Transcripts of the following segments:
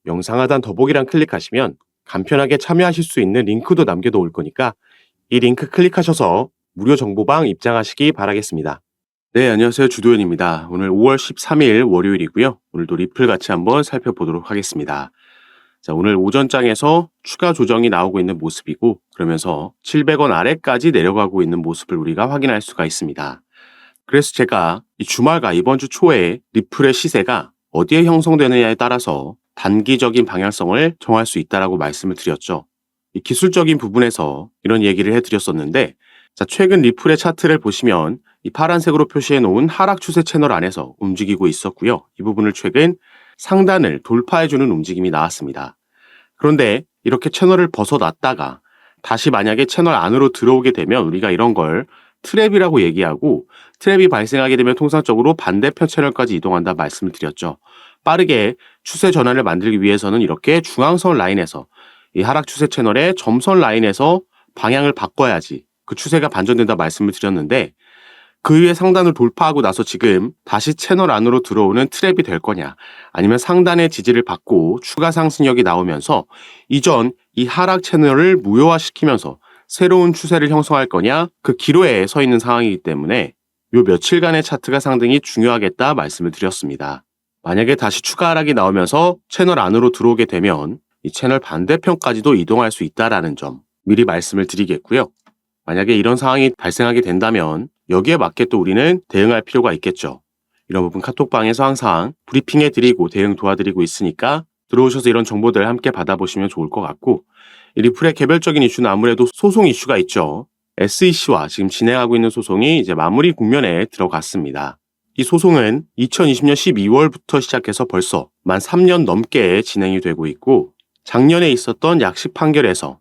영상 하단 더보기란 클릭하시면 간편하게 참여하실 수 있는 링크도 남겨놓을 거니까 이 링크 클릭하셔서 무료 정보방 입장하시기 바라겠습니다. 네, 안녕하세요. 주도현입니다. 오늘 5월 13일 월요일이고요. 오늘도 리플 같이 한번 살펴보도록 하겠습니다. 자, 오늘 오전장에서 추가 조정이 나오고 있는 모습이고 그러면서 700원 아래까지 내려가고 있는 모습을 우리가 확인할 수가 있습니다. 그래서 제가 이 주말과 이번 주 초에 리플의 시세가 어디에 형성되느냐에 따라서 단기적인 방향성을 정할 수 있다라고 말씀을 드렸죠. 이 기술적인 부분에서 이런 얘기를 해드렸었는데, 자, 최근 리플의 차트를 보시면 이 파란색으로 표시해 놓은 하락 추세 채널 안에서 움직이고 있었고요. 이 부분을 최근 상단을 돌파해주는 움직임이 나왔습니다. 그런데 이렇게 채널을 벗어났다가 다시 만약에 채널 안으로 들어오게 되면 우리가 이런 걸 트랩이라고 얘기하고, 트랩이 발생하게 되면 통상적으로 반대편 채널까지 이동한다 말씀을 드렸죠. 빠르게 추세 전환을 만들기 위해서는 이렇게 중앙선 라인에서 이 하락 추세 채널의 점선 라인에서 방향을 바꿔야지 그 추세가 반전된다 말씀을 드렸는데, 그 위에 상단을 돌파하고 나서 지금 다시 채널 안으로 들어오는 트랩이 될 거냐, 아니면 상단의 지지를 받고 추가 상승력이 나오면서 이전 이 하락 채널을 무효화시키면서 새로운 추세를 형성할 거냐, 그 기로에 서 있는 상황이기 때문에 요 며칠간의 차트가 상당히 중요하겠다 말씀을 드렸습니다. 만약에 다시 추가 하락이 나오면서 채널 안으로 들어오게 되면 이 채널 반대편까지도 이동할 수 있다라는 점 미리 말씀을 드리겠고요. 만약에 이런 상황이 발생하게 된다면 여기에 맞게 또 우리는 대응할 필요가 있겠죠. 이런 부분 카톡방에서 항상 브리핑해 드리고 대응 도와드리고 있으니까 들어오셔서 이런 정보들 함께 받아보시면 좋을 것 같고, 이 리플의 개별적인 이슈는 아무래도 소송 이슈가 있죠. SEC와 지금 진행하고 있는 소송이 이제 마무리 국면에 들어갔습니다. 이 소송은 2020년 12월부터 시작해서 벌써 만 3년 넘게 진행이 되고 있고, 작년에 있었던 약식 판결에서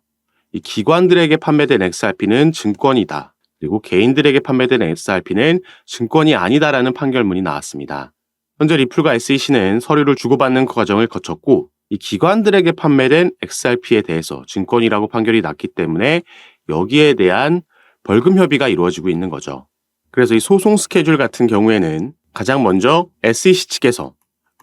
이 기관들에게 판매된 XRP는 증권이다, 그리고 개인들에게 판매된 XRP는 증권이 아니다라는 판결문이 나왔습니다. 현재 리플과 SEC는 서류를 주고받는 과정을 거쳤고, 이 기관들에게 판매된 XRP에 대해서 증권이라고 판결이 났기 때문에 여기에 대한 벌금 협의가 이루어지고 있는 거죠. 그래서 이 소송 스케줄 같은 경우에는 가장 먼저 SEC 측에서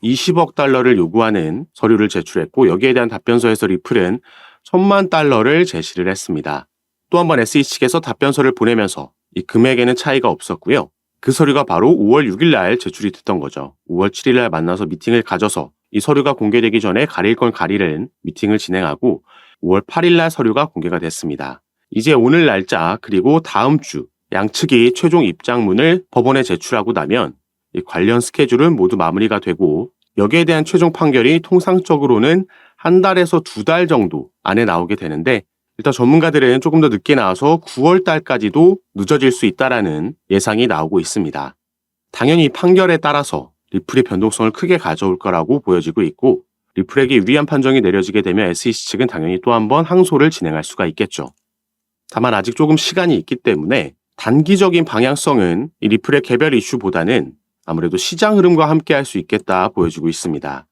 20억 달러를 요구하는 서류를 제출했고, 여기에 대한 답변서에서 리플은 1,000만 달러를 제시를 했습니다. 또 한 번 SEC 측에서 답변서를 보내면서 이 금액에는 차이가 없었고요. 그 서류가 바로 5월 6일 날 제출이 됐던 거죠. 5월 7일 날 만나서 미팅을 가져서 이 서류가 공개되기 전에 가릴 건 가리는 미팅을 진행하고 5월 8일 날 서류가 공개가 됐습니다. 이제 오늘 날짜 그리고 다음 주 양측이 최종 입장문을 법원에 제출하고 나면 이 관련 스케줄은 모두 마무리가 되고, 여기에 대한 최종 판결이 통상적으로는 한 달에서 2달 정도 안에 나오게 되는데, 일단 전문가들은 조금 더 늦게 나와서 9월 달까지도 늦어질 수 있다라는 예상이 나오고 있습니다. 당연히 이 판결에 따라서 리플이 변동성을 크게 가져올 거라고 보여지고 있고, 리플에게 유리한 판정이 내려지게 되면 SEC 측은 당연히 또 한 번 항소를 진행할 수가 있겠죠. 다만 아직 조금 시간이 있기 때문에 단기적인 방향성은 이 리플의 개별 이슈보다는 아무래도 시장 흐름과 함께 할 수 있겠다 보여지고 있습니다.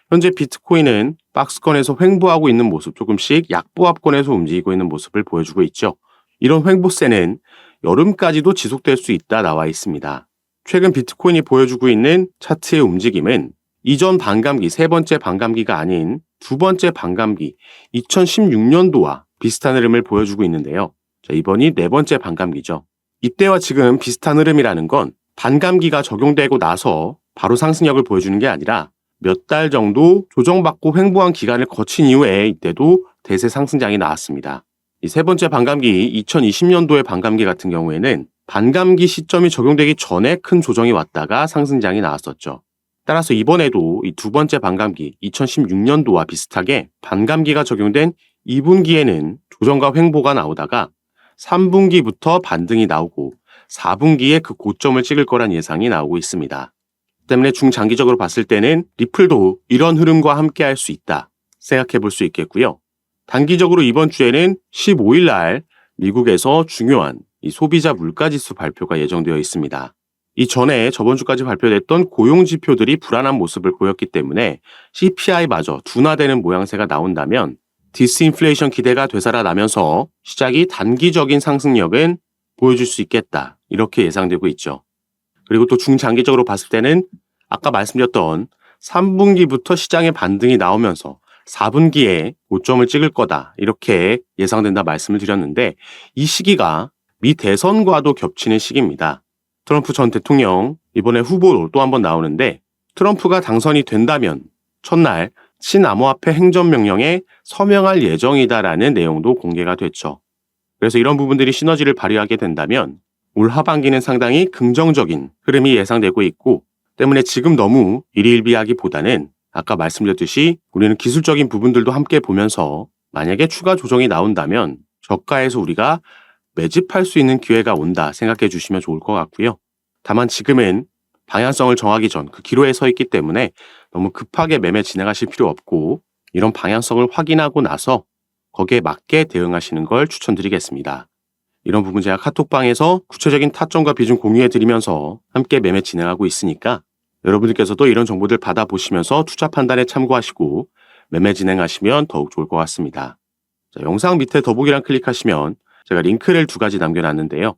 현재 비트코인은 박스권에서 횡보하고 있는 모습, 조금씩 약보합권에서 움직이고 있는 모습을 보여주고 있죠. 이런 횡보세는 여름까지도 지속될 수 있다 나와 있습니다. 최근 비트코인이 보여주고 있는 차트의 움직임은 이전 반감기, 세 번째 반감기가 아닌 두 번째 반감기 2016년도와 비슷한 흐름을 보여주고 있는데요. 자, 이번이 네 번째 반감기죠. 이때와 지금 비슷한 흐름이라는 건 반감기가 적용되고 나서 바로 상승력을 보여주는 게 아니라 몇 달 정도 조정받고 횡보한 기간을 거친 이후에 이때도 대세 상승장이 나왔습니다. 이 세 번째 반감기 2020년도의 반감기 같은 경우에는 반감기 시점이 적용되기 전에 큰 조정이 왔다가 상승장이 나왔었죠. 따라서 이번에도 이 두 번째 반감기 2016년도와 비슷하게 반감기가 적용된 2분기에는 조정과 횡보가 나오다가 3분기부터 반등이 나오고 4분기에 그 고점을 찍을 거란 예상이 나오고 있습니다. 때문에 중장기적으로 봤을 때는 리플도 이런 흐름과 함께 할 수 있다 생각해 볼 수 있겠고요. 단기적으로 이번 주에는 15일 날 미국에서 중요한 이 소비자 물가지수 발표가 예정되어 있습니다. 이전에 저번 주까지 발표됐던 고용 지표들이 불안한 모습을 보였기 때문에 CPI마저 둔화되는 모양새가 나온다면 디스인플레이션 기대가 되살아나면서 시장이 단기적인 상승력은 보여줄 수 있겠다, 이렇게 예상되고 있죠. 그리고 또 중장기적으로 봤을 때는 아까 말씀드렸던 3분기부터 시장의 반등이 나오면서 4분기에 고점을 찍을 거다 이렇게 예상된다 말씀을 드렸는데 이 시기가 미 대선과도 겹치는 시기입니다. 트럼프 전 대통령 이번에 후보로 또 한 번 나오는데 트럼프가 당선이 된다면 첫날 친암호화폐 행정명령에 서명할 예정이다라는 내용도 공개가 됐죠. 그래서 이런 부분들이 시너지를 발휘하게 된다면 올 하반기는 상당히 긍정적인 흐름이 예상되고 있고 때문에 지금 너무 일희일비하기보다는 아까 말씀드렸듯이 우리는 기술적인 부분들도 함께 보면서 만약에 추가 조정이 나온다면 저가에서 우리가 매집할 수 있는 기회가 온다 생각해 주시면 좋을 것 같고요. 다만 지금은 방향성을 정하기 전 그 기로에 서 있기 때문에 너무 급하게 매매 진행하실 필요 없고 이런 방향성을 확인하고 나서 거기에 맞게 대응하시는 걸 추천드리겠습니다. 이런 부분 제가 카톡방에서 구체적인 타점과 비중 공유해 드리면서 함께 매매 진행하고 있으니까 여러분들께서도 이런 정보들 받아보시면서 투자 판단에 참고하시고 매매 진행하시면 더욱 좋을 것 같습니다. 자, 영상 밑에 더보기란 클릭하시면 제가 링크를 2가지 남겨놨는데요.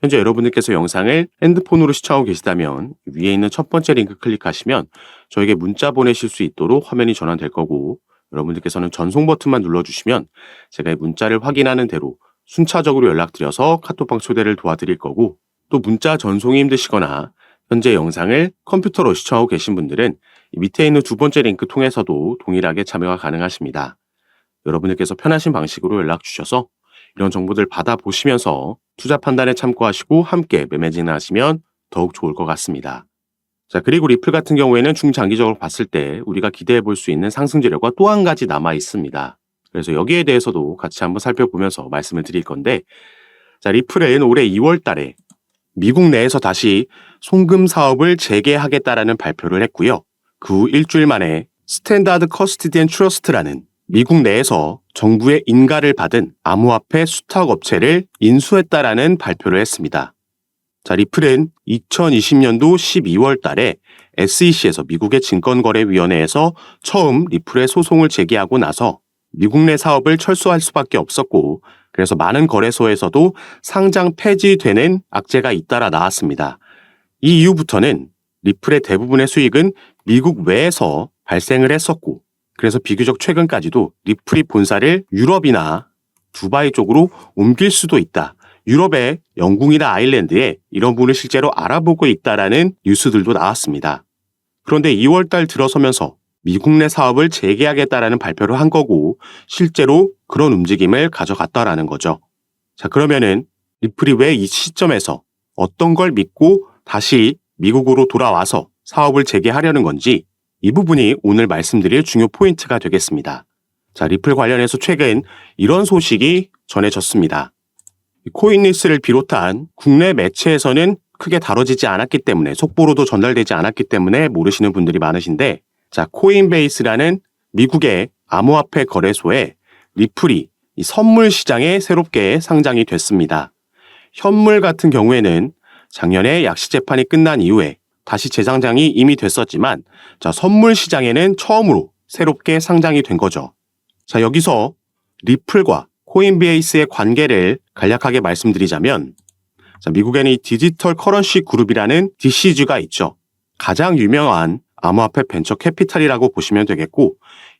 현재 여러분들께서 영상을 핸드폰으로 시청하고 계시다면 위에 있는 첫 번째 링크 클릭하시면 저에게 문자 보내실 수 있도록 화면이 전환될 거고 여러분들께서는 전송 버튼만 눌러주시면 제가 이 문자를 확인하는 대로 순차적으로 연락드려서 카톡방 초대를 도와드릴 거고 또 문자 전송이 힘드시거나 현재 영상을 컴퓨터로 시청하고 계신 분들은 이 밑에 있는 2번째 링크 통해서도 동일하게 참여가 가능하십니다. 여러분들께서 편하신 방식으로 연락 주셔서 이런 정보들 받아보시면서 투자 판단에 참고하시고 함께 매매 진행하시면 더욱 좋을 것 같습니다. 자, 그리고 리플 같은 경우에는 중장기적으로 봤을 때 우리가 기대해 볼 수 있는 상승 재료가 또 한 가지 남아 있습니다. 그래서 여기에 대해서도 같이 한번 살펴보면서 말씀을 드릴 건데 자, 리플은 올해 2월 달에 미국 내에서 다시 송금 사업을 재개하겠다라는 발표를 했고요. 그 후 일주일 만에 스탠다드 커스티디언 트러스트라는 미국 내에서 정부의 인가를 받은 암호화폐 수탁 업체를 인수했다라는 발표를 했습니다. 자, 리플은 2020년도 12월 달에 SEC에서 미국의 증권거래위원회에서 처음 리플의 소송을 제기하고 나서 미국 내 사업을 철수할 수밖에 없었고 그래서 많은 거래소에서도 상장 폐지되는 악재가 잇따라 나왔습니다. 이 이후부터는 리플의 대부분의 수익은 미국 외에서 발생을 했었고 그래서 비교적 최근까지도 리플이 본사를 유럽이나 두바이 쪽으로 옮길 수도 있다. 유럽의 영국이나 아일랜드에 이런 부분을 실제로 알아보고 있다라는 뉴스들도 나왔습니다. 그런데 2월 달 들어서면서 미국 내 사업을 재개하겠다라는 발표를 한 거고 실제로 그런 움직임을 가져갔다라는 거죠. 자, 그러면은 리플이 왜 이 시점에서 어떤 걸 믿고 다시 미국으로 돌아와서 사업을 재개하려는 건지 이 부분이 오늘 말씀드릴 중요 포인트가 되겠습니다. 자, 리플 관련해서 최근 이런 소식이 전해졌습니다. 코인리스를 비롯한 국내 매체에서는 크게 다뤄지지 않았기 때문에 속보로도 전달되지 않았기 때문에 모르시는 분들이 많으신데 자, 코인베이스라는 미국의 암호화폐 거래소에 리플이 이 선물 시장에 새롭게 상장이 됐습니다. 현물 같은 경우에는 작년에 약시 재판이 끝난 이후에 다시 재상장이 이미 됐었지만 자, 선물 시장에는 처음으로 새롭게 상장이 된 거죠. 자, 여기서 리플과 코인베이스의 관계를 간략하게 말씀드리자면 자, 미국에는 이 디지털 커런시 그룹이라는 DCG가 있죠. 가장 유명한 암호화폐 벤처 캐피탈이라고 보시면 되겠고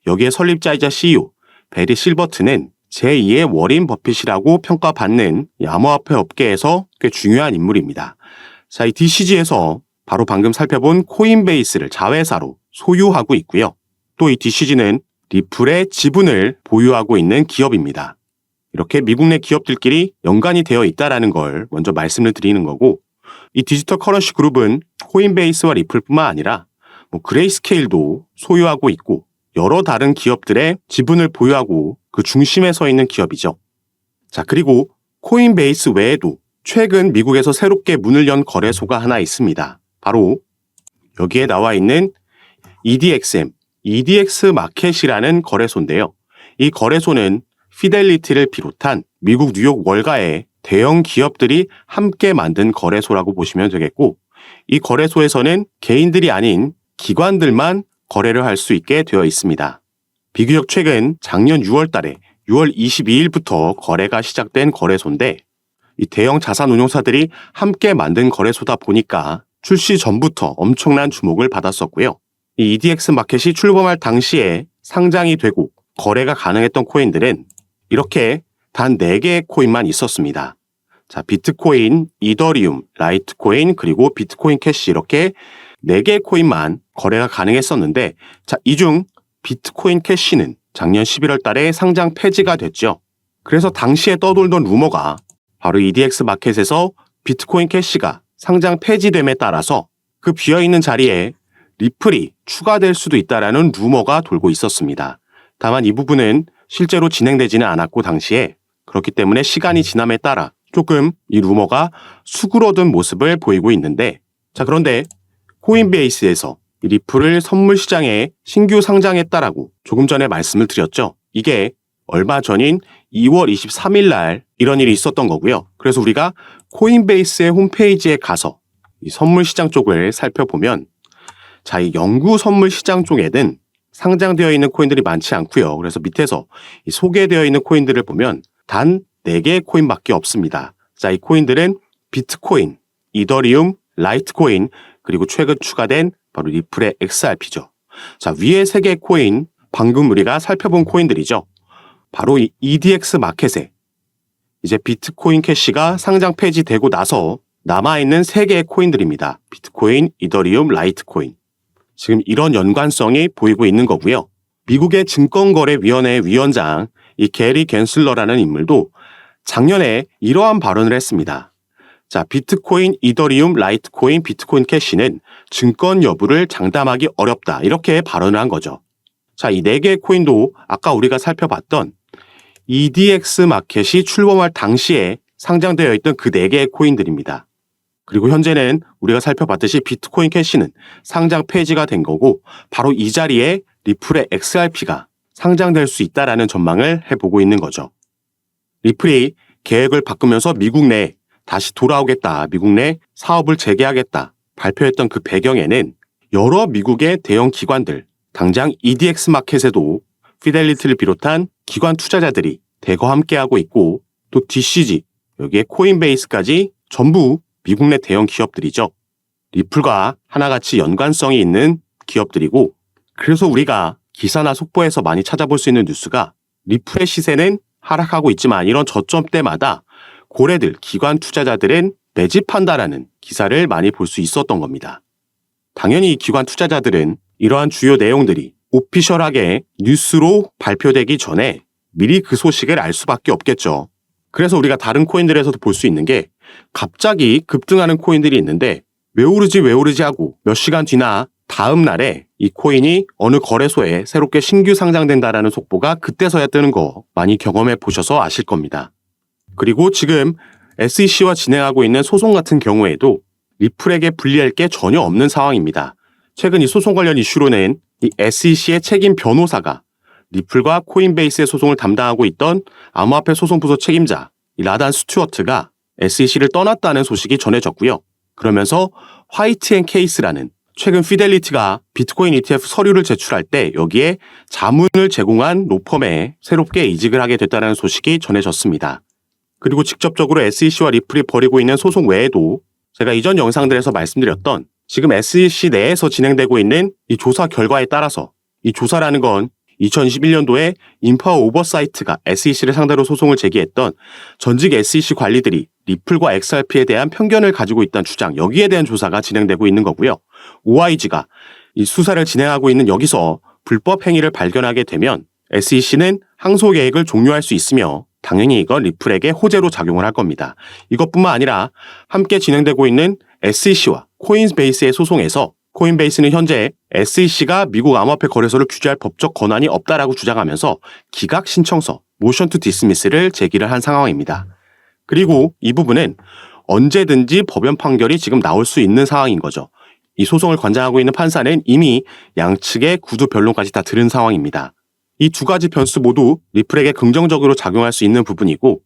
여기에 설립자이자 CEO 베리 실버트는 제2의 워린 버핏이라고 평가받는 이 암호화폐 업계에서 꽤 중요한 인물입니다. 자, 이 DCG에서 바로 방금 살펴본 코인베이스를 자회사로 소유하고 있고요. 또 이 DCG는 리플의 지분을 보유하고 있는 기업입니다. 이렇게 미국 내 기업들끼리 연관이 되어 있다는 걸 먼저 말씀을 드리는 거고 이 디지털 커런시 그룹은 코인베이스와 리플뿐만 아니라 그레이스케일도 소유하고 있고 여러 다른 기업들의 지분을 보유하고 그 중심에 서 있는 기업이죠. 자, 그리고 코인베이스 외에도 최근 미국에서 새롭게 문을 연 거래소가 하나 있습니다. 바로 여기에 나와 있는 EDXM, EDX 마켓이라는 거래소인데요. 이 거래소는 피델리티를 비롯한 미국 뉴욕 월가의 대형 기업들이 함께 만든 거래소라고 보시면 되겠고 이 거래소에서는 개인들이 아닌 기관들만 거래를 할 수 있게 되어 있습니다. 비교적 최근 작년 6월 달에 6월 22일부터 거래가 시작된 거래소인데 이 대형 자산운용사들이 함께 만든 거래소다 보니까 출시 전부터 엄청난 주목을 받았었고요. 이 EDX 마켓이 출범할 당시에 상장이 되고 거래가 가능했던 코인들은 이렇게 단 4개의 코인만 있었습니다. 자, 비트코인, 이더리움, 라이트코인, 그리고 비트코인 캐시 이렇게 4개의 코인만 거래가 가능했었는데, 자, 이 중 비트코인 캐시는 작년 11월 달에 상장 폐지가 됐죠. 그래서 당시에 떠돌던 루머가 바로 EDX 마켓에서 비트코인 캐시가 상장 폐지됨에 따라서 그 비어있는 자리에 리플이 추가될 수도 있다라는 루머가 돌고 있었습니다. 다만 이 부분은 실제로 진행되지는 않았고 당시에, 그렇기 때문에 시간이 지남에 따라 조금 이 루머가 수그러든 모습을 보이고 있는데, 자, 그런데 코인베이스에서 이 리플을 선물 시장에 신규 상장했다라고 조금 전에 말씀을 드렸죠. 이게 얼마 전인 2월 23일 날 이런 일이 있었던 거고요. 그래서 우리가 코인베이스의 홈페이지에 가서 이 선물 시장 쪽을 살펴보면, 자, 이 영구 선물 시장 쪽에는 상장되어 있는 코인들이 많지 않고요. 그래서 밑에서 이 소개되어 있는 코인들을 보면 단 4개의 코인밖에 없습니다. 자, 이 코인들은 비트코인, 이더리움, 라이트코인, 그리고 최근 추가된 바로 리플의 XRP죠. 자, 위에 3개의 코인, 방금 우리가 살펴본 코인들이죠. 바로 이 EDX 마켓에 이제 비트코인 캐시가 상장 폐지되고 나서 남아있는 3개의 코인들입니다. 비트코인, 이더리움, 라이트코인. 지금 이런 연관성이 보이고 있는 거고요. 미국의 증권거래위원회 위원장 이 게리 갠슬러라는 인물도 작년에 이러한 발언을 했습니다. 자, 비트코인, 이더리움, 라이트코인, 비트코인 캐시는 증권 여부를 장담하기 어렵다. 이렇게 발언을 한 거죠. 자, 이 4개의 코인도 아까 우리가 살펴봤던 EDX 마켓이 출범할 당시에 상장되어 있던 그 4개의 코인들입니다. 그리고 현재는 우리가 살펴봤듯이 비트코인 캐시는 상장 폐지가 된 거고, 바로 이 자리에 리플의 XRP가 상장될 수 있다라는 전망을 해보고 있는 거죠. 리플이 계획을 바꾸면서 미국 내 다시 돌아오겠다, 미국 내 사업을 재개하겠다 발표했던 그 배경에는 여러 미국의 대형 기관들, 당장 EDX 마켓에도 피델리티를 비롯한 기관 투자자들이 대거 함께하고 있고, 또 DCG, 여기에 코인베이스까지 전부 미국 내 대형 기업들이죠. 리플과 하나같이 연관성이 있는 기업들이고, 그래서 우리가 기사나 속보에서 많이 찾아볼 수 있는 뉴스가 리플의 시세는 하락하고 있지만 이런 저점대마다 고래들, 기관 투자자들은 매집한다라는 기사를 많이 볼 수 있었던 겁니다. 당연히 이 기관 투자자들은 이러한 주요 내용들이 오피셜하게 뉴스로 발표되기 전에 미리 그 소식을 알 수밖에 없겠죠. 그래서 우리가 다른 코인들에서도 볼 수 있는 게 갑자기 급등하는 코인들이 있는데 왜 오르지 하고 몇 시간 뒤나 다음 날에 이 코인이 어느 거래소에 새롭게 신규 상장된다라는 속보가 그때서야 뜨는 거 많이 경험해 보셔서 아실 겁니다. 그리고 지금 SEC와 진행하고 있는 소송 같은 경우에도 리플에게 불리할 게 전혀 없는 상황입니다. 최근 이 소송 관련 이슈로는 이 SEC의 책임 변호사가 리플과 코인베이스의 소송을 담당하고 있던 암호화폐 소송부서 책임자 이 라단 스튜어트가 SEC를 떠났다는 소식이 전해졌고요. 그러면서 화이트앤케이스라는 최근 피델리티가 비트코인 ETF 서류를 제출할 때 여기에 자문을 제공한 로펌에 새롭게 이직을 하게 됐다는 소식이 전해졌습니다. 그리고 직접적으로 SEC와 리플이 벌이고 있는 소송 외에도 제가 이전 영상들에서 말씀드렸던 지금 SEC 내에서 진행되고 있는 이 조사 결과에 따라서, 이 조사라는 건 2021년도에 인파워 오버사이트가 SEC를 상대로 소송을 제기했던 전직 SEC 관리들이 리플과 XRP에 대한 편견을 가지고 있다는 주장, 여기에 대한 조사가 진행되고 있는 거고요. OIG가 이 수사를 진행하고 있는 여기서 불법 행위를 발견하게 되면 SEC는 항소 계획을 종료할 수 있으며 당연히 이건 리플에게 호재로 작용을 할 겁니다. 이것뿐만 아니라 함께 진행되고 있는 SEC와 코인베이스의 소송에서 코인베이스는 현재 SEC가 미국 암호화폐 거래소를 규제할 법적 권한이 없다라고 주장하면서 기각 신청서 모션 투 디스미스를 제기를 한 상황입니다. 그리고 이 부분은 언제든지 법원 판결이 지금 나올 수 있는 상황인 거죠. 이 소송을 관장하고 있는 판사는 이미 양측의 구두 변론까지 다 들은 상황입니다. 이 두 가지 변수 모두 리플에게 긍정적으로 작용할 수 있는 부분이고,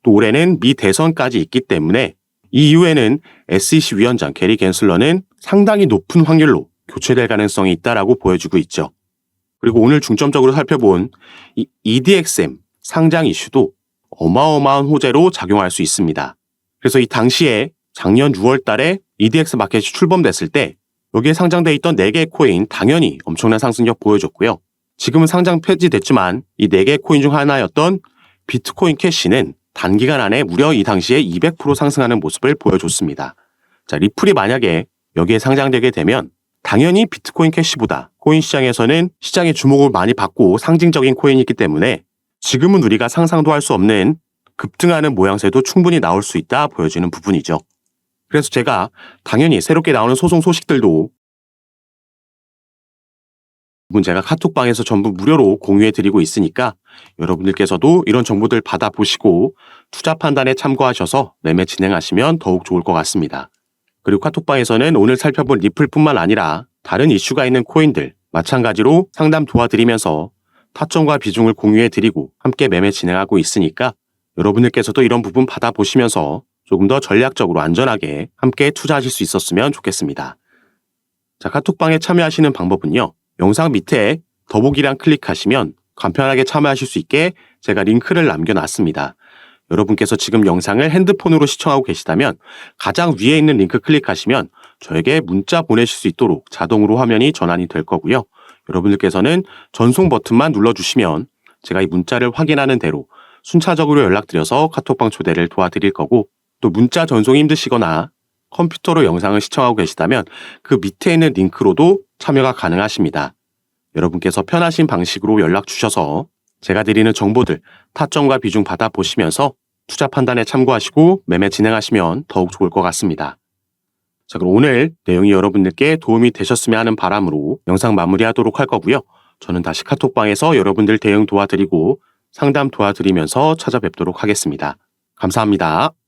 또 올해는 미 대선까지 있기 때문에 이 이후에는 SEC 위원장 게리 갠슬러는 상당히 높은 확률로 교체될 가능성이 있다라고 보여지고 있죠. 그리고 오늘 중점적으로 살펴본 이 EDXM 상장 이슈도 어마어마한 호재로 작용할 수 있습니다. 그래서 이 당시에 작년 6월 달에 EDX 마켓이 출범됐을 때 여기에 상장돼 있던 4개의 코인 당연히 엄청난 상승력 보여줬고요. 지금은 상장 폐지됐지만 이 4개의 코인 중 하나였던 비트코인 캐시는 단기간 안에 무려 이 당시에 200% 상승하는 모습을 보여줬습니다. 자, 리플이 만약에 여기에 상장되게 되면 당연히 비트코인 캐시보다 코인 시장에서는 시장의 주목을 많이 받고 상징적인 코인이기 때문에 지금은 우리가 상상도 할 수 없는 급등하는 모양새도 충분히 나올 수 있다 보여지는 부분이죠. 그래서 제가 당연히 새롭게 나오는 소송 소식들도 제가 카톡방에서 전부 무료로 공유해드리고 있으니까 여러분들께서도 이런 정보들 받아보시고 투자 판단에 참고하셔서 매매 진행하시면 더욱 좋을 것 같습니다. 그리고 카톡방에서는 오늘 살펴본 리플뿐만 아니라 다른 이슈가 있는 코인들 마찬가지로 상담 도와드리면서 타점과 비중을 공유해드리고 함께 매매 진행하고 있으니까 여러분들께서도 이런 부분 받아보시면서 조금 더 전략적으로 안전하게 함께 투자하실 수 있었으면 좋겠습니다. 자, 카톡방에 참여하시는 방법은요. 영상 밑에 더보기란 클릭하시면 간편하게 참여하실 수 있게 제가 링크를 남겨놨습니다. 여러분께서 지금 영상을 핸드폰으로 시청하고 계시다면 가장 위에 있는 링크 클릭하시면 저에게 문자 보내실 수 있도록 자동으로 화면이 전환이 될 거고요. 여러분들께서는 전송 버튼만 눌러주시면 제가 이 문자를 확인하는 대로 순차적으로 연락드려서 카톡방 초대를 도와드릴 거고 또 문자 전송이 힘드시거나 컴퓨터로 영상을 시청하고 계시다면 그 밑에 있는 링크로도 참여가 가능하십니다. 여러분께서 편하신 방식으로 연락 주셔서 제가 드리는 정보들 타점과 비중 받아보시면서 투자 판단에 참고하시고 매매 진행하시면 더욱 좋을 것 같습니다. 자, 그럼 오늘 내용이 여러분들께 도움이 되셨으면 하는 바람으로 영상 마무리하도록 할 거고요. 저는 다시 카톡방에서 여러분들 대응 도와드리고 상담 도와드리면서 찾아뵙도록 하겠습니다. 감사합니다.